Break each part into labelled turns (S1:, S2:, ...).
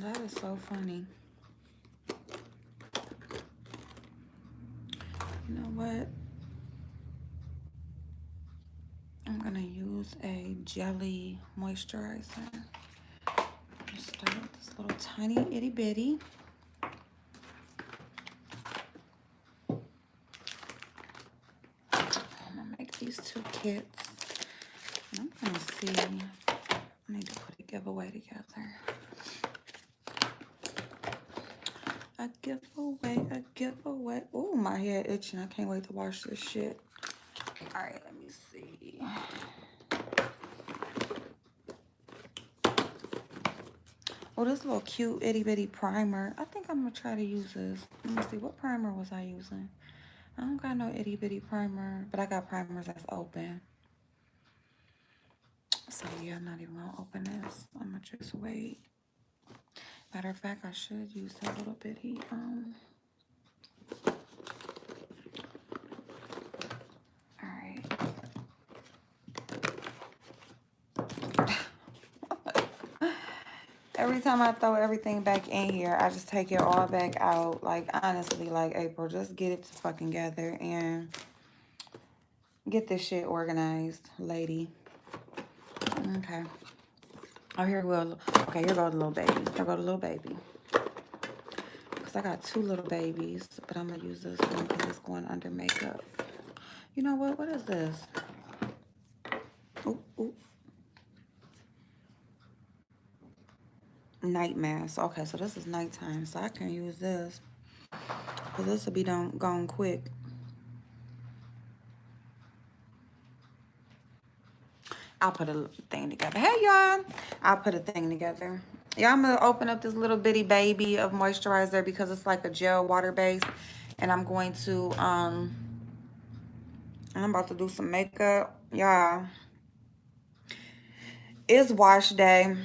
S1: That is so funny. You know what? I'm gonna use a jelly moisturizer. Let's start with this little tiny itty bitty. I'm gonna make these 2 kits. And I'm gonna see. I need to put a giveaway together. A giveaway. Oh, my head itching. I can't wait to wash this shit. All right, let me see. Oh, this little cute itty bitty primer. I think I'm gonna try to use this. Let me see, what primer was I using? I don't got no itty bitty primer, but I got primers that's open. So yeah, I'm not even gonna open this. I'm gonna just wait. Matter of fact, I should use that little bitty all right. Every time I throw everything back in here, I just take it all back out. Like, honestly, like, April, just get it fucking together and get this shit organized, lady. Okay. Oh, here we go. Okay, here go the little baby. Here go the little baby. Because I got 2 little babies, but I'm going to use this one because it's going under makeup. You know what? What is this? Ooh, ooh. Night mask. Okay, so this is nighttime, so I can use this. Because this will be gone quick. I'll put a thing together. Hey, y'all. I'll put a thing together. Yeah, I'm going to open up this little bitty baby of moisturizer because it's like a gel water base. And I'm going to, and I'm about to do some makeup. Y'all, it's wash day.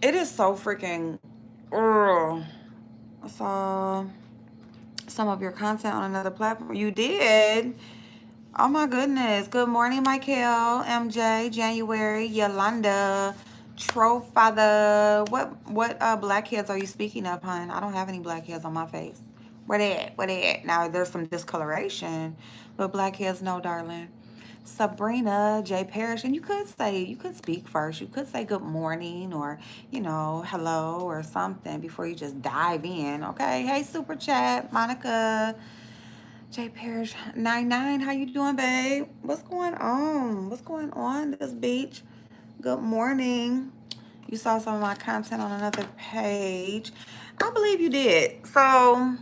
S1: It is so freaking, I saw some of your content on another platform. You did? Oh my goodness. Good morning, Michael, MJ, January, Yolanda, Trofather. What blackheads are you speaking of, hon? I don't have any blackheads on my face. Where they at? Where they at? Now there's some discoloration, but blackheads, no, darling. Sabrina J. Parrish, and you could speak first. You could say good morning or, hello or something before you just dive in, okay? Hey, Super Chat, Monica J. Parrish 99, how you doing, babe? What's going on? What's going on this beach? Good morning. You saw some of my content on another page. I believe you did. So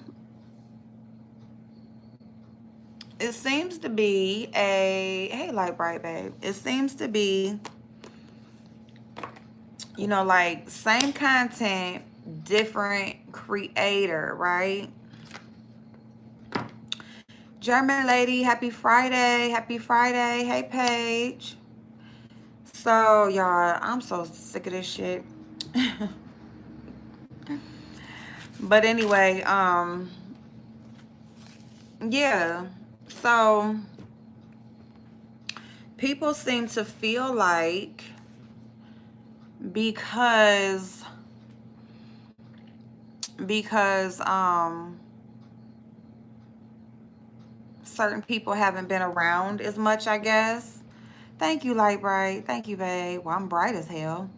S1: it seems to be hey, Light Bright, babe. It seems to be, like same content, different creator, right? German lady, happy Friday. Happy Friday. Hey, Paige. So, y'all, I'm so sick of this shit. But anyway, yeah. So, people seem to feel like because certain people haven't been around as much, I guess. Thank you, Light Bright. Thank you, babe. Well, I'm bright as hell.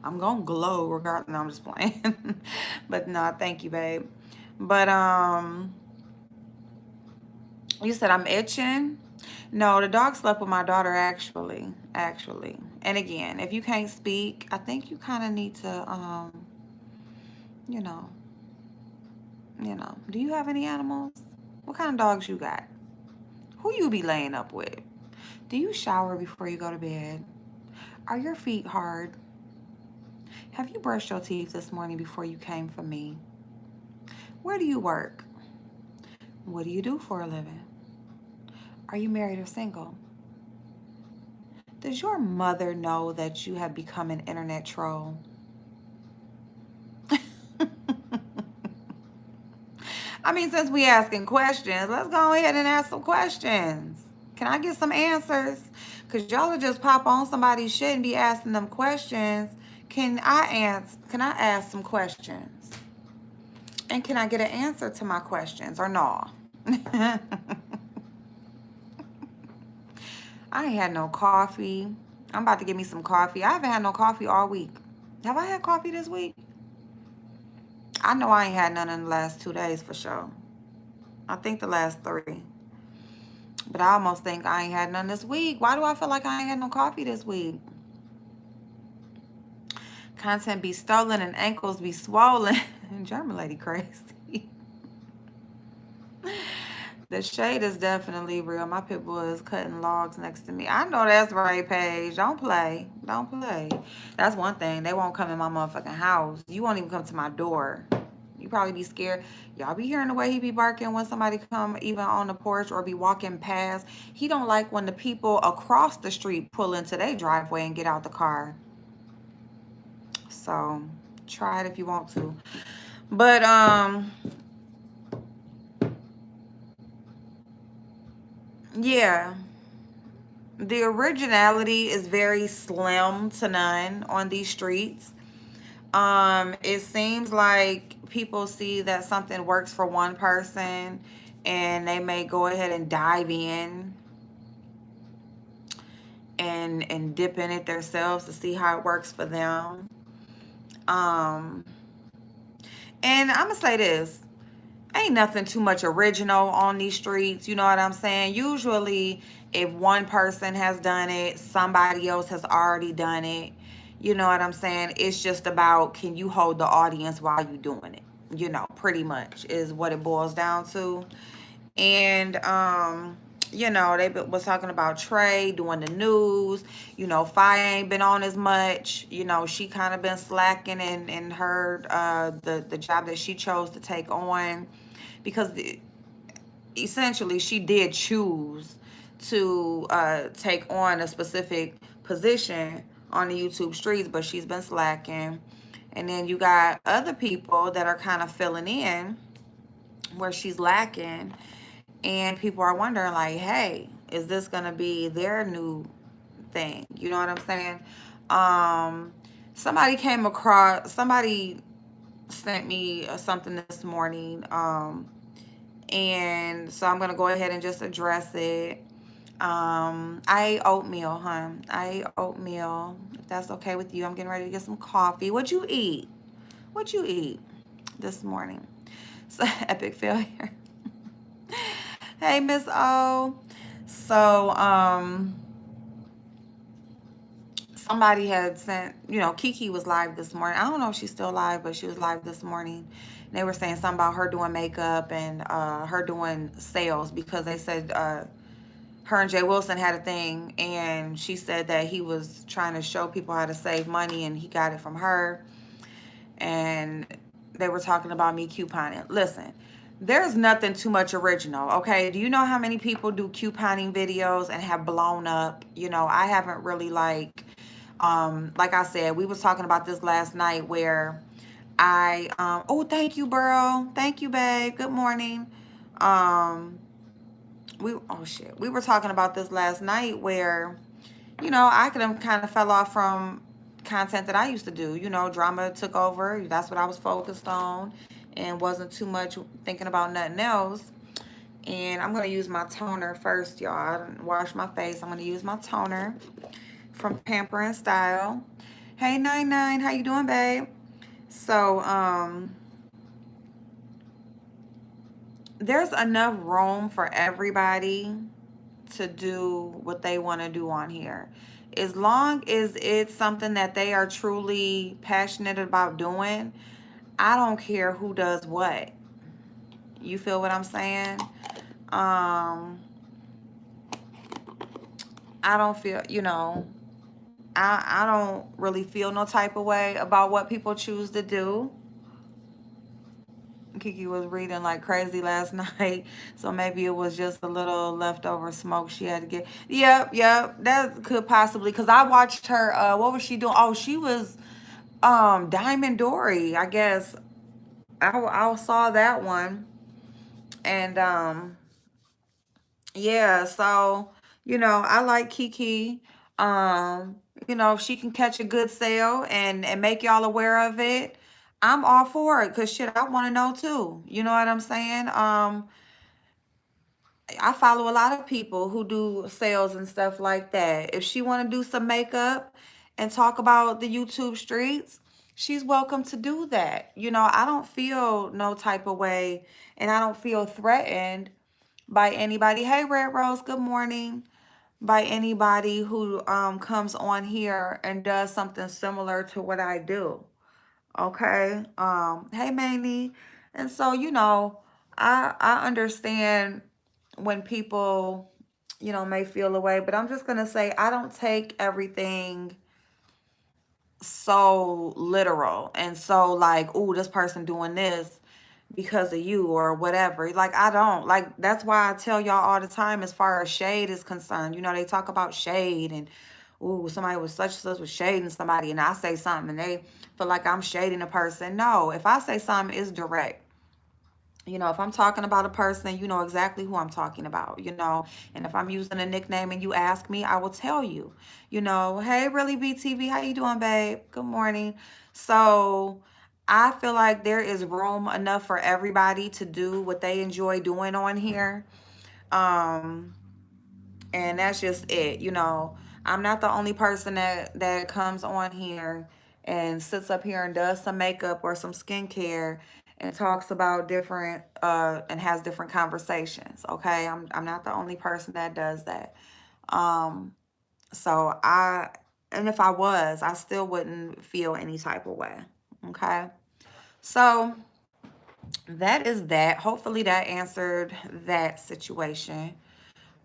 S1: I'm gonna glow regardless. No, I'm just playing. But no, thank you, babe. But you said I'm itching. No, the dog slept with my daughter actually. And again, if you can't speak, I think you kind of need to you know, do you have any animals? What kind of dogs you got? Who you be laying up with? Do you shower before you go to bed? Are your feet hard? Have you brushed your teeth this morning before you came for me? Where do you work? What do you do for a living? Are you married or single? Does your mother know that you have become an internet troll? I mean, since we asking questions, let's go ahead and ask some questions. Can I get some answers? Because y'all will just pop on somebody's shit and be asking them questions. Can I ask some questions? And can I get an answer to my questions or no? I ain't had no coffee. I'm about to get me some coffee. I haven't had no coffee all week. Have I had coffee this week? I know I ain't had none in the last 2 days for sure. I think the last 3. But I almost think I ain't had none this week. Why do I feel like I ain't had no coffee this week? Content be stolen and ankles be swollen. German lady crazy. The shade is definitely real. My pit bull is cutting logs next to me. I know that's right, Paige. Don't play. Don't play. That's one thing. They won't come in my motherfucking house. You won't even come to my door. You probably be scared. Y'all be hearing the way he be barking when somebody come even on the porch or be walking past. He don't like when the people across the street pull into their driveway and get out the car. So try it if you want to. But yeah. The originality is very slim to none on these streets. It seems like people see that something works for one person and they may go ahead and dive in and dip in it themselves to see how it works for them. And I'm gonna say this. Ain't nothing too much original on these streets, you know what I'm saying? Usually if one person has done it, somebody else has already done it. You know what I'm saying? It's just about, can you hold the audience while you doing it? You know, pretty much is what it boils down to. And you know, they was talking about Trey doing the news. You know, Fire ain't been on as much. You know, she kind of been slacking in her the job that she chose to take on, because essentially she did choose to take on a specific position on the YouTube streets, but she's been slacking. And then you got other people that are kind of filling in where she's lacking, and people are wondering like, hey, is this gonna be their new thing? You know what I'm saying? Somebody sent me something this morning, and so I'm gonna go ahead and just address it. I ate oatmeal, huh? I ate oatmeal. If that's okay with you, I'm getting ready to get some coffee. What'd you eat? What'd you eat this morning? So epic failure. Hey, Miss O. So, somebody had sent, you know, Kiki was live this morning. I don't know if she's still live, but she was live this morning. They were saying something about her doing makeup and her doing sales, because they said her and Jay Wilson had a thing, and she said that he was trying to show people how to save money and he got it from her. And they were talking about me couponing. Listen, there's nothing too much original, okay? Do you know how many people do couponing videos and have blown up? You know, I haven't really like I said, we was talking about this last night where oh, thank you, Burl. Thank you, babe. Good morning. We were talking about this last night where, you know, I could have kind of fell off from content that I used to do. You know, drama took over. That's what I was focused on, and wasn't too much thinking about nothing else. And I'm going to use my toner first, y'all. I didn't wash my face. I'm going to use my toner from Pamper and Style. Hey, 99. How you doing, babe? So, there's enough room for everybody to do what they want to do on here. As long as it's something that they are truly passionate about doing, I don't care who does what. You feel what I'm saying? Um, I don't feel, I don't really feel no type of way about what people choose to do. Kiki was reading like crazy last night, so maybe it was just a little leftover smoke she had to get. Yep, yep, that could possibly, because I watched her. What was she doing? Oh, she was Diamond Dory, I guess. I saw that one, and yeah, so I like Kiki. Um, if she can catch a good sale and make y'all aware of it, I'm all for it. Cause shit, I want to know too. You know what I'm saying? I follow a lot of people who do sales and stuff like that. If she want to do some makeup and talk about the YouTube streets, she's welcome to do that. I don't feel no type of way, and I don't feel threatened by anybody. Hey, Red Rose, good morning. By anybody who comes on here and does something similar to what I do. Okay. Hey, Manny. And so, I understand when people, may feel away, but I'm just gonna say I don't take everything so literal and so like, oh, this person doing this because of you or whatever. Like, I don't like, that's why I tell y'all all the time as far as shade is concerned. They talk about shade and ooh, somebody was such and such was shading somebody, and I say something and they feel like I'm shading a person. No, if I say something, it's direct. If I'm talking about a person, you know exactly who I'm talking about, and if I'm using a nickname and you ask me, I will tell you, hey, really, BTV, how you doing, babe? Good morning. So I feel like there is room enough for everybody to do what they enjoy doing on here. Um, and that's just it. I'm not the only person that comes on here and sits up here and does some makeup or some skincare and talks about different and has different conversations. Okay, I'm not the only person that does that. um so and if I was, I still wouldn't feel any type of way. Okay, so that is that. Hopefully that answered that situation.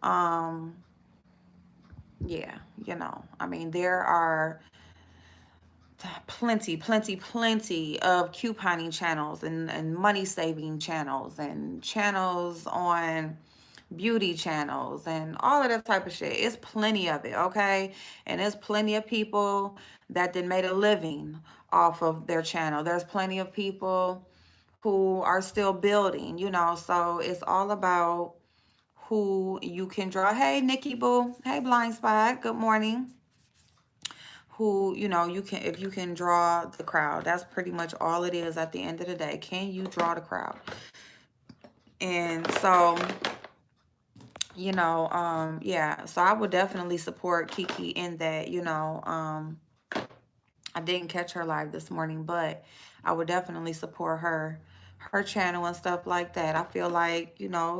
S1: um yeah, I mean, there are plenty of couponing channels and money saving channels and channels on beauty channels and all of that type of shit. It's plenty of it, okay? And there's plenty of people that then made a living off of their channel. There's plenty of people who are still building, so it's all about who you can draw. Hey, Nikki Boo. Hey, Blind Spot. Good morning. Who, you can, if you can draw the crowd. That's pretty much all it is at the end of the day. Can you draw the crowd? And so, yeah, so I would definitely support Kiki in that. I didn't catch her live this morning, but I would definitely support her channel and stuff like that. I feel like,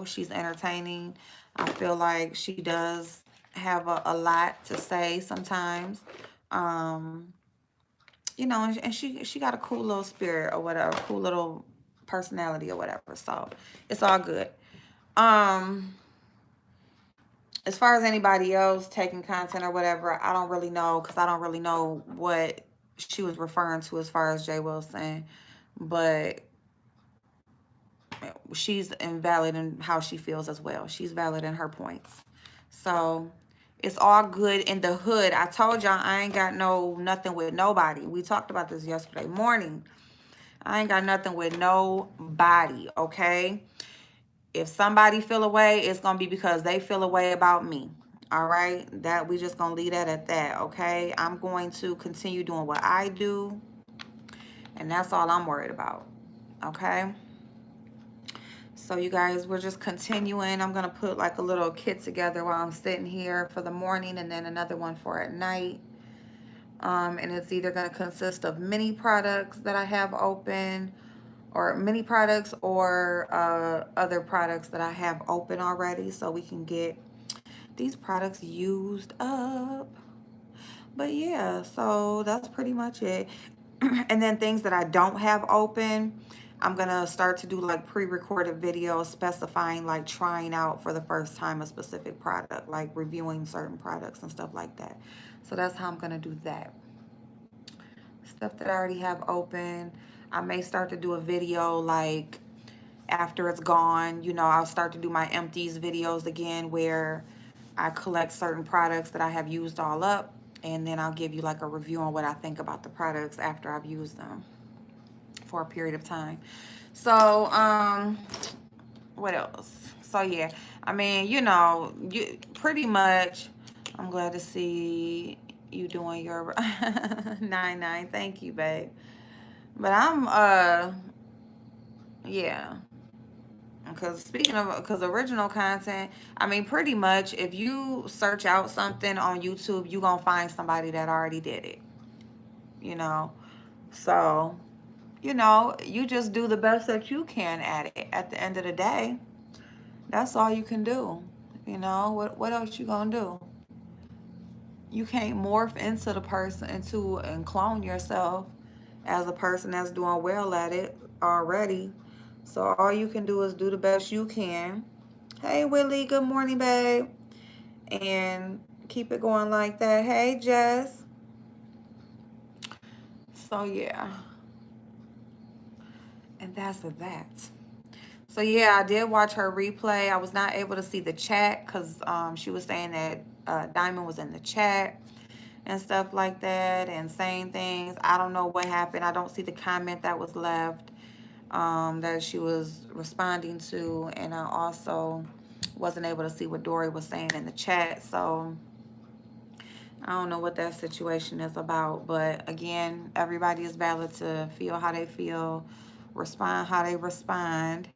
S1: she's entertaining. I feel like she does have a lot to say sometimes. Um, and she got a cool little spirit or whatever, cool little personality or whatever. So it's all good. As far as anybody else taking content or whatever, I don't really know, because I don't really know what she was referring to as far as Jay Wilson, but she's invalid in how she feels as well. She's valid in her points. So it's all good in the hood. I told y'all I ain't got nothing with nobody. We talked about this yesterday morning. I ain't got nothing with nobody, okay? If somebody feel away, it's going to be because they feel away about me. All right? That we just going to leave that at that, okay? I'm going to continue doing what I do, and that's all I'm worried about. Okay? So you guys, we're just continuing. I'm going to put like a little kit together while I'm sitting here for the morning, and then another one for at night. And it's either going to consist of mini products that I have open, or mini products, or other products that I have open already, so we can get these products used up. But yeah, so that's pretty much it. And then things that I don't have open, I'm gonna start to do like pre-recorded videos specifying like trying out for the first time a specific product, like reviewing certain products and stuff like that. So that's how I'm gonna do that. Stuff that I already have open. I may start to do a video like after it's gone. You know, I'll start to do my empties videos again where I collect certain products that I have used all up, and then I'll give you like a review on what I think about the products after I've used them for a period of time. So, what else? So yeah, I mean, you know, you pretty much. I'm glad to see you doing your 9-9. Thank you, babe. But I'm yeah. Because speaking of, because original content, I mean, pretty much if you search out something on YouTube, you're going to find somebody that already did it, you know? So, you know, you just do the best that you can at it. At the end of the day, that's all you can do. You know, what else you going to do? You can't morph into the person and clone yourself as a person that's doing well at it already. So all you can do is do the best you can. Hey Willie, good morning, babe. And keep it going like that. Hey Jess. So yeah. And that's that. So yeah, I did watch her replay. I was not able to see the chat because she was saying that Diamond was in the chat and stuff like that and saying things. I don't know what happened. I don't see the comment that was left that she was responding to. And I also wasn't able to see what Dory was saying in the chat. So I don't know what that situation is about. But again, everybody is valid to feel how they feel, respond how they respond.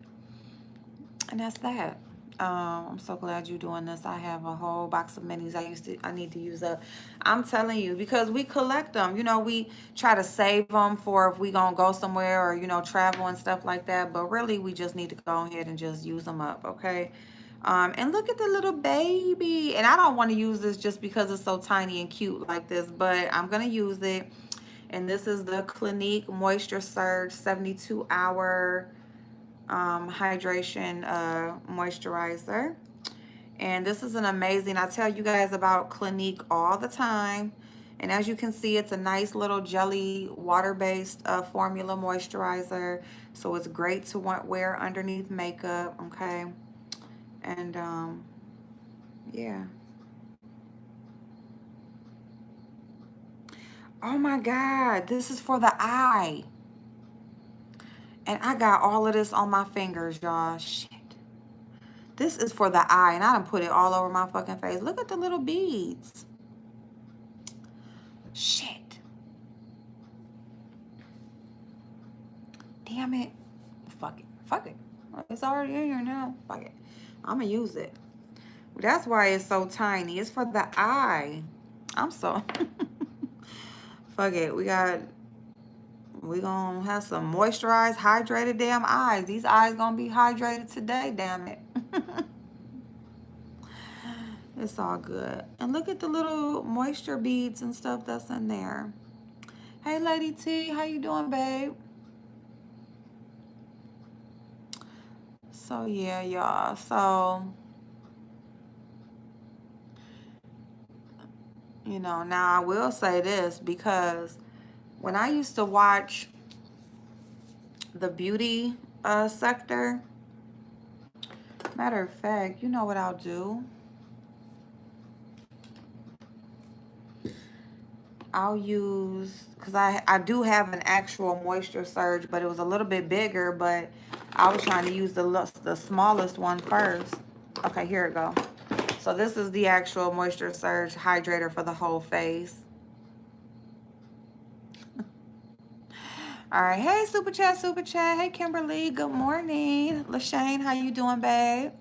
S1: And that's that. I'm so glad you're doing this. I have a whole box of minis I need to use up. I'm telling you, because we collect them. You know, we try to save them for if we gonna go somewhere or, you know, travel and stuff like that. But really, we just need to go ahead and just use them up, okay? And look at the little baby. And I don't want to use this just because it's so tiny and cute like this, but I'm gonna use it. And this is the Clinique Moisture Surge 72-hour hydration moisturizer. And this is an amazing, I tell you guys about Clinique all the time. And as you can see, it's a nice little jelly water-based formula moisturizer. So it's great to wear underneath makeup, okay? And yeah. Oh my God, this is for the eye. And I got all of this on my fingers, y'all. Shit. This is for the eye, and I done put it all over my fucking face. Look at the little beads. Shit. Damn it. Fuck it. Fuck it. It's already in here now. Fuck it. I'm gonna use it. That's why it's so tiny. It's for the eye. I'm so... Fuck it. We gonna have some moisturized, hydrated damn eyes. These eyes gonna be hydrated today, damn it. It's all good. And look at the little moisture beads and stuff that's in there. Hey, Lady T, how you doing, babe? So, yeah, y'all. So, you know, now I will say this because when I used to watch the beauty sector, matter of fact, you know what I'll do? I'll use, because I do have an actual moisture surge, but it was a little bit bigger, but I was trying to use the smallest one first. Okay, here it go. So this is the actual moisture surge hydrator for the whole face. All right, hey, super chat. Hey, Kimberly, good morning. LaShane, how you doing, babe?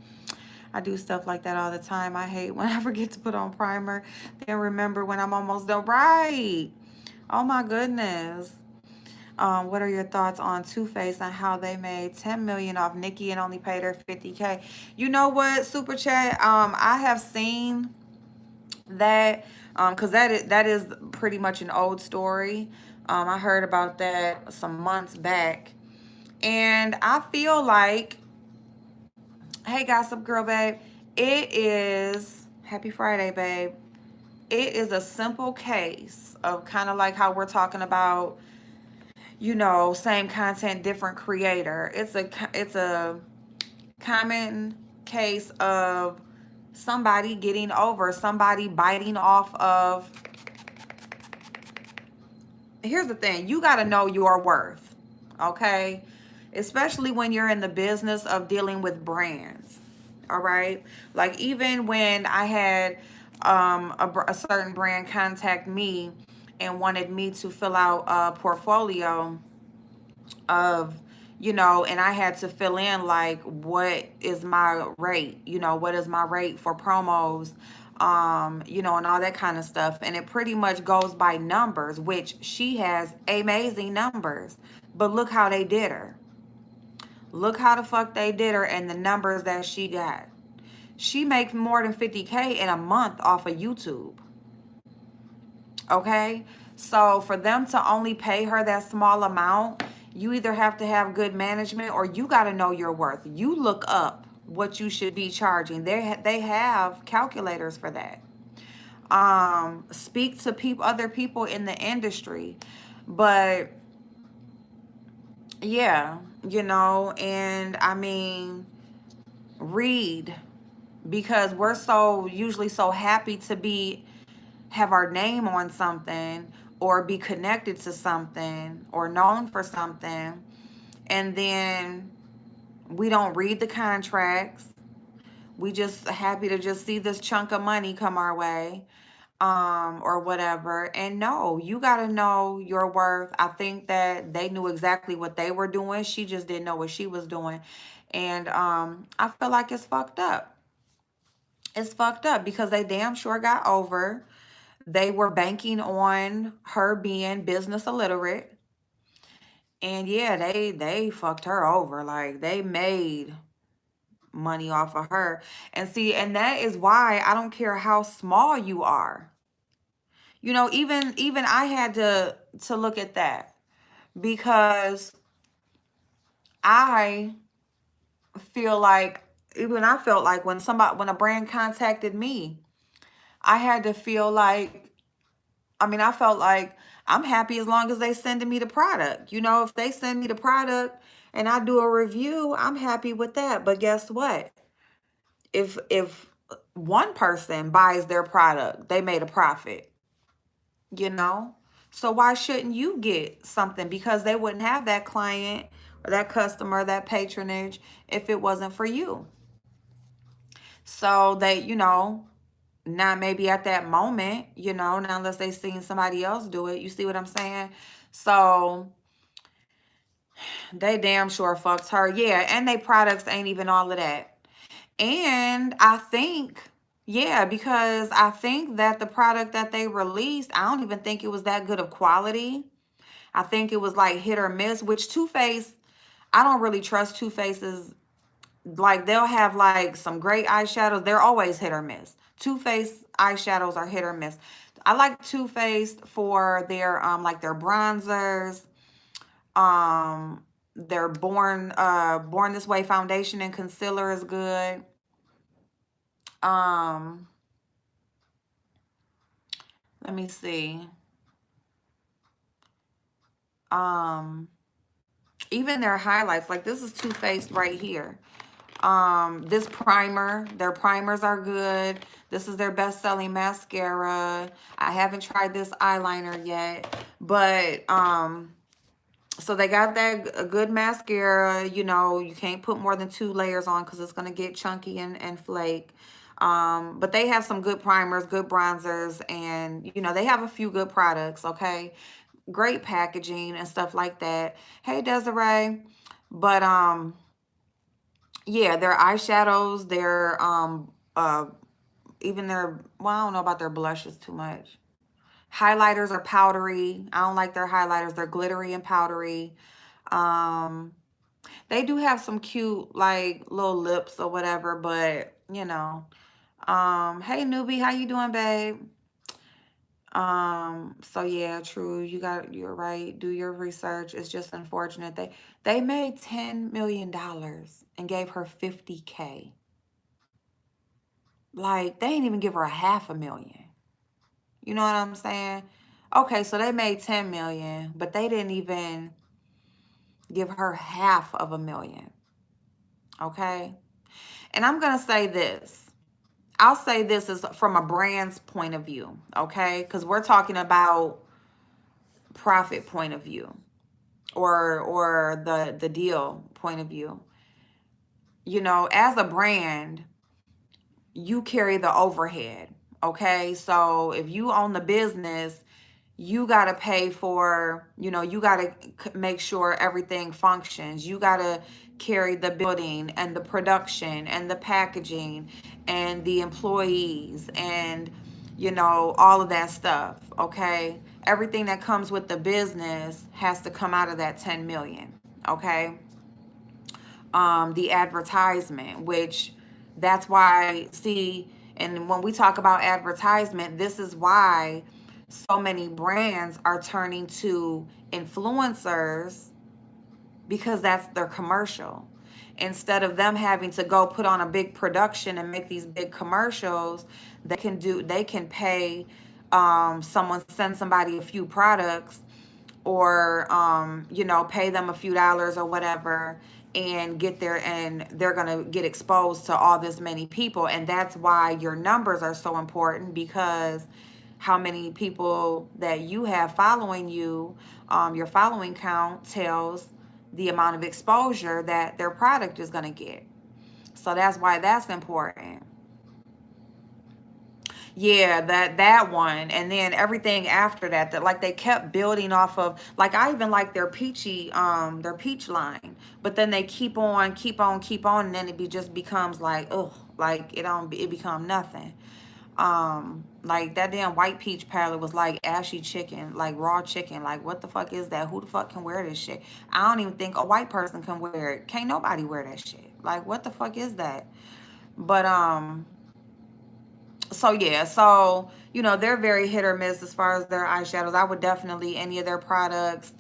S1: I do stuff like that all the time. I hate when I forget to put on primer, then remember when I'm almost done. Right. Oh my goodness. What are your thoughts on Too Faced and how they made $10 million off Nicki and only paid her $50K? You know what, super chat? I have seen that because that is pretty much an old story. I heard about that some months back. And I feel like, hey, Gossip Girl, babe, it is, happy Friday, babe. It is a simple case of kind of like how we're talking about, same content, different creator. It's a common case of somebody getting over, somebody biting off of. Here's the thing, you got to know your worth, okay? Especially when you're in the business of dealing with brands, all right? Like, even when I had a certain brand contact me and wanted me to fill out a portfolio of, and I had to fill in like, what is my rate, what is my rate for promos, and all that kind of stuff. And it pretty much goes by numbers, which she has amazing numbers. But look how they did her. Look how the fuck they did her and the numbers that she got. She makes more than 50K in a month off of YouTube. Okay? So for them to only pay her that small amount, you either have to have good management or you got to know your worth. You look up what you should be charging. They have calculators for that. Speak to other people in the industry. But yeah, and I mean, read, because we're usually so happy to have our name on something or be connected to something or known for something, and then we don't read the contracts. We just happy to just see this chunk of money come our way, or whatever. And no, you got to know your worth. I think that they knew exactly what they were doing. She just didn't know what she was doing. And I feel like it's fucked up. It's fucked up because they damn sure got over. They were banking on her being business illiterate. And yeah, they fucked her over. Like, they made money off of her. And see, and that is why I don't care how small you are. Even I had to look at that, because I feel like, even I felt like when a brand contacted me, I had to feel like, I felt like I'm happy as long as they sending me the product. If they send me the product and I do a review, I'm happy with that. But guess what? If one person buys their product, they made a profit, you know? So why shouldn't you get something? Because they wouldn't have that client or that customer, that patronage, if it wasn't for you. So they, not maybe at that moment, not unless they seen somebody else do it. You see what I'm saying? So they damn sure fucks her. Yeah, and they products ain't even all of that. And I think, yeah, because I think that the product that they released, I don't even think it was that good of quality. I think it was like hit or miss, which Too Faced, I don't really trust Too Faced's. Like, they'll have like some great eyeshadows. They're always hit or miss. Too Faced eyeshadows are hit or miss. I like Too Faced for their like their bronzers, um their Born This Way foundation and concealer is good. Um let me see. Um Even their highlights, like this is Too Faced right here. This primer, their primers are good. This is their best-selling mascara. I haven't tried this eyeliner yet, but so they got that a good mascara. You can't put more than 2 layers on because it's going to get chunky and flake. But they have some good primers, good bronzers, and they have a few good products. Okay, great packaging and stuff like that. Hey, Desiree. But yeah, their eyeshadows, their even their, well, I don't know about their blushes too much. Highlighters are powdery. I don't like their highlighters. They're glittery and powdery. Um they do have some cute like little lips or whatever, but hey newbie, how you doing, babe? So yeah, true. You're right. Do your research. It's just unfortunate. They made $10 million and gave her 50K. Like they didn't even give her a half a million. You know what I'm saying? Okay, so they made 10 million, but they didn't even give her half of a million. Okay? And I'm gonna say this. I'll say this is from a brand's point of view, okay? Because we're talking about profit point of view or the deal point of view. You know, as a brand, you carry the overhead, okay? So if you own the business, you got to pay for, you know, you got to make sure everything functions. You got to carry the building and the production and the packaging and the employees and, you know, all of that stuff, okay? Everything that comes with the business has to come out of that 10 million, okay? The advertisement, which that's why, see, and when we talk about advertisement, this is why so many brands are turning to influencers because that's their commercial. Instead of them having to go put on a big production and make these big commercials, they can pay someone, send somebody a few products or you know, pay them a few dollars or whatever and get there, and they're going to get exposed to all this many people. And that's why your numbers are so important, because how many people that you have following you, your following count tells the amount of exposure that their product is going to get. So that's why that's important. Yeah, that one, and then everything after that, that like they kept building off of. Like I even like their peach line, but then they keep on, and then just becomes like, ugh, like it become nothing. Like that damn white peach palette was like ashy chicken, like raw chicken. Like what the fuck is that? Who the fuck can wear this shit? I don't even think a white person can wear it. Can't nobody wear that shit. Like what the fuck is that? But so yeah, so you know, they're very hit or miss as far as their eyeshadows. I would definitely, any of their products,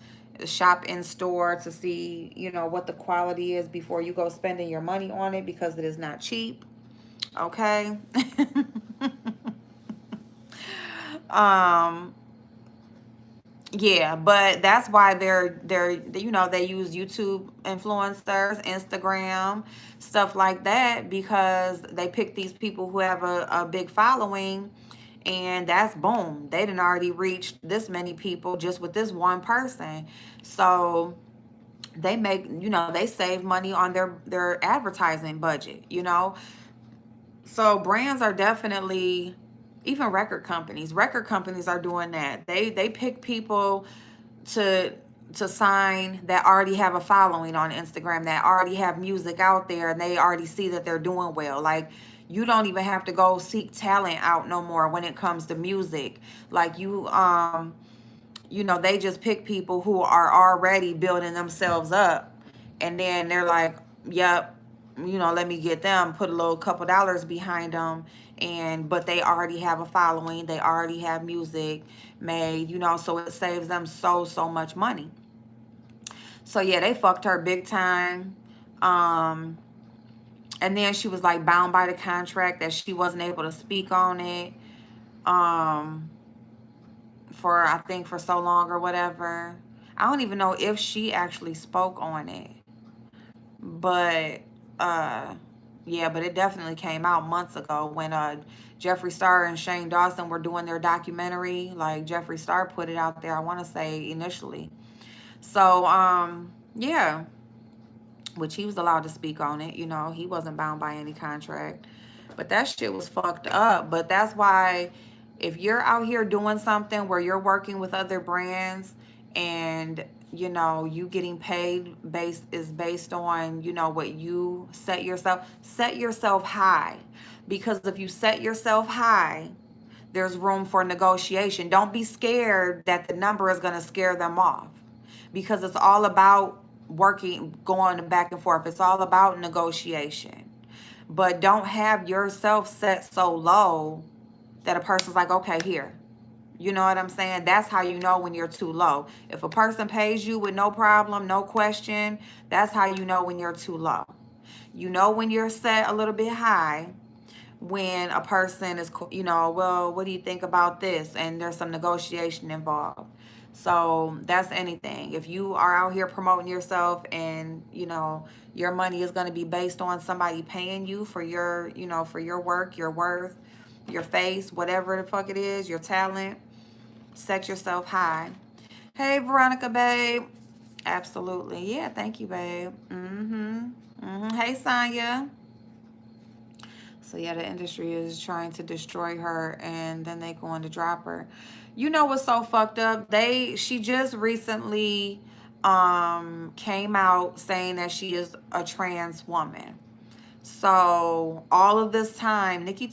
S1: shop in store to see, you know, what the quality is before you go spending your money on it, because it is not cheap. Okay. um yeah, but that's why they're you know, they use YouTube influencers, Instagram, stuff like that, because they pick these people who have a big following, and that's boom. They didn't already reach this many people just with this one person. So they make, you know, they save money on their advertising budget, you know. So brands are definitely, even record companies are doing that. They pick people to sign that already have a following on Instagram, that already have music out there, and they already see that they're doing well. Like you don't even have to go seek talent out no more when it comes to music. Like you know, they just pick people who are already building themselves up, and then they're like, yep, you know, let me get them, put a little couple dollars behind them, and but they already have a following, they already have music made, you know, so it saves them so much money. So yeah, they fucked her big time. um and then she was like bound by the contract that she wasn't able to speak on it, um for, I think, for so long or whatever. I don't even know if she actually spoke on it. But uh yeah, but it definitely came out months ago when Jeffree Star and Shane Dawson were doing their documentary. Like Jeffree Star put it out there, I want to say initially. So yeah, which he was allowed to speak on it, you know, he wasn't bound by any contract. But that shit was fucked up. But that's why, if you're out here doing something where you're working with other brands, and you know, you getting paid based on, you know, what you set yourself high. Because if you set yourself high, there's room for negotiation. Don't be scared that the number is going to scare them off, because it's all about working, going back and forth. It's all about negotiation. But don't have yourself set so low that a person's like, okay, here, You know what I'm saying? That's how you know when you're too low. If a person pays you with no problem, no question, that's how you know when you're too low. You know when you're set a little bit high, when a person is, well, what do you think about this? And there's some negotiation involved. So that's anything. If you are out here promoting yourself and, your money is going to be based on somebody paying you for your, for your work, your worth, your face, whatever the fuck it is, your talent, set yourself high. Hey, Veronica, babe. Absolutely. Yeah, thank you, babe. Hey, Sonya. So yeah, the industry is trying to destroy her, and then they going to drop her. You know what's so fucked up? She just recently came out saying that she is a trans woman. So all of this time, Nikki